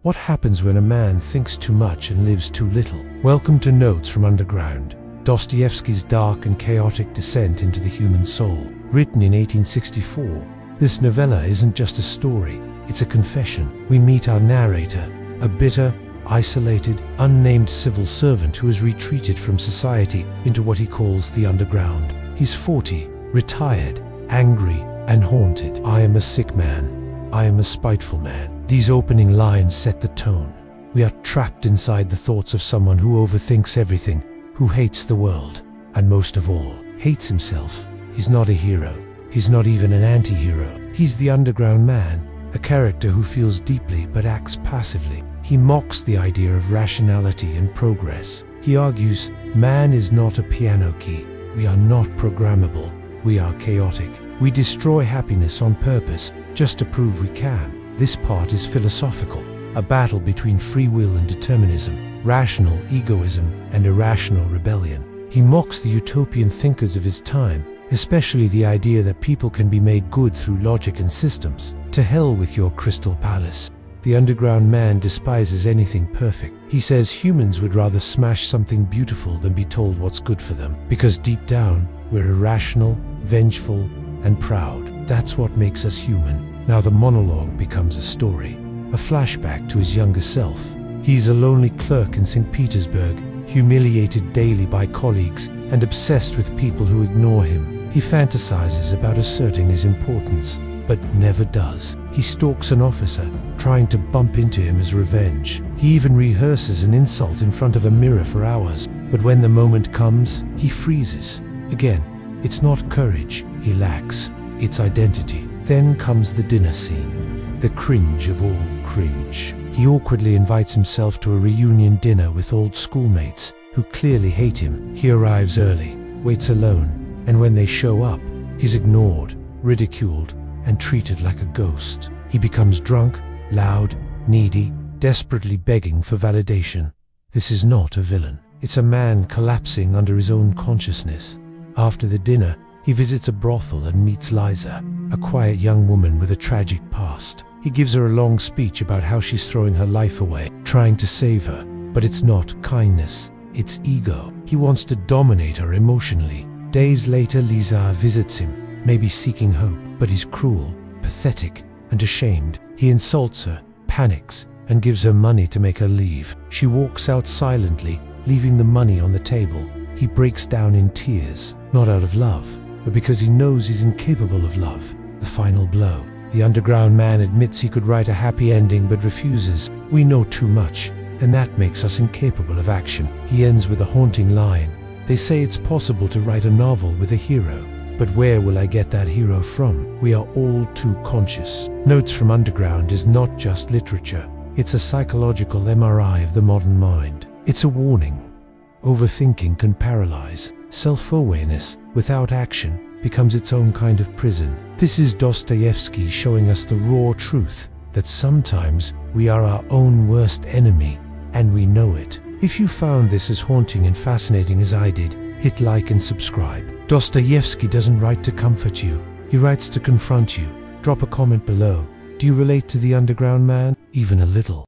What happens when a man thinks too much and lives too little? Welcome to Notes from Underground, Dostoevsky's dark and chaotic descent into the human soul. Written in 1864, this novella isn't just a story, it's a confession. We meet our narrator, a bitter, isolated, unnamed civil servant who has retreated from society into what he calls the underground. He's 40, retired, angry, and haunted. I am a sick man. I am a spiteful man. These opening lines set the tone. We are trapped inside the thoughts of someone who overthinks everything, who hates the world, and most of all, hates himself. He's not a hero. He's not even an anti-hero. He's the underground man, a character who feels deeply but acts passively. He mocks the idea of rationality and progress. He argues, man is not a piano key. We are not programmable. We are chaotic. We destroy happiness on purpose, just to prove we can. This part is philosophical, a battle between free will and determinism, rational egoism and irrational rebellion. He mocks the utopian thinkers of his time, especially the idea that people can be made good through logic and systems. To hell with your crystal palace. The underground man despises anything perfect. He says humans would rather smash something beautiful than be told what's good for them, because deep down, we're irrational, vengeful, and proud. That's what makes us human. Now the monologue becomes a story, a flashback to his younger self. He's a lonely clerk in St. Petersburg, humiliated daily by colleagues and obsessed with people who ignore him. He fantasizes about asserting his importance, but never does. He stalks an officer, trying to bump into him as revenge. He even rehearses an insult in front of a mirror for hours, but when the moment comes, he freezes. Again, it's not courage he lacks, it's identity. Then comes the dinner scene, the cringe of all cringe. He awkwardly invites himself to a reunion dinner with old schoolmates who clearly hate him. He arrives early, waits alone, and when they show up, he's ignored, ridiculed, and treated like a ghost. He becomes drunk, loud, needy, desperately begging for validation. This is not a villain. It's a man collapsing under his own consciousness. After the dinner, he visits a brothel and meets Liza, a quiet young woman with a tragic past. He gives her a long speech about how she's throwing her life away, trying to save her. But it's not kindness, it's ego. He wants to dominate her emotionally. Days later, Liza visits him, maybe seeking hope, but he's cruel, pathetic, and ashamed. He insults her, panics, and gives her money to make her leave. She walks out silently, leaving the money on the table. He breaks down in tears, not out of love, but because he knows he's incapable of love. The final blow. The underground man admits he could write a happy ending but refuses. We know too much, and that makes us incapable of action. He ends with a haunting line. They say it's possible to write a novel with a hero. But where will I get that hero from? We are all too conscious. Notes from Underground is not just literature. It's a psychological MRI of the modern mind. It's a warning. Overthinking can paralyze. Self-awareness, without action, becomes its own kind of prison. This is Dostoevsky showing us the raw truth that sometimes we are our own worst enemy, and we know it. If you found this as haunting and fascinating as I did, hit like and subscribe. Dostoevsky doesn't write to comfort you, he writes to confront you. Drop a comment below. Do you relate to the underground man? Even a little?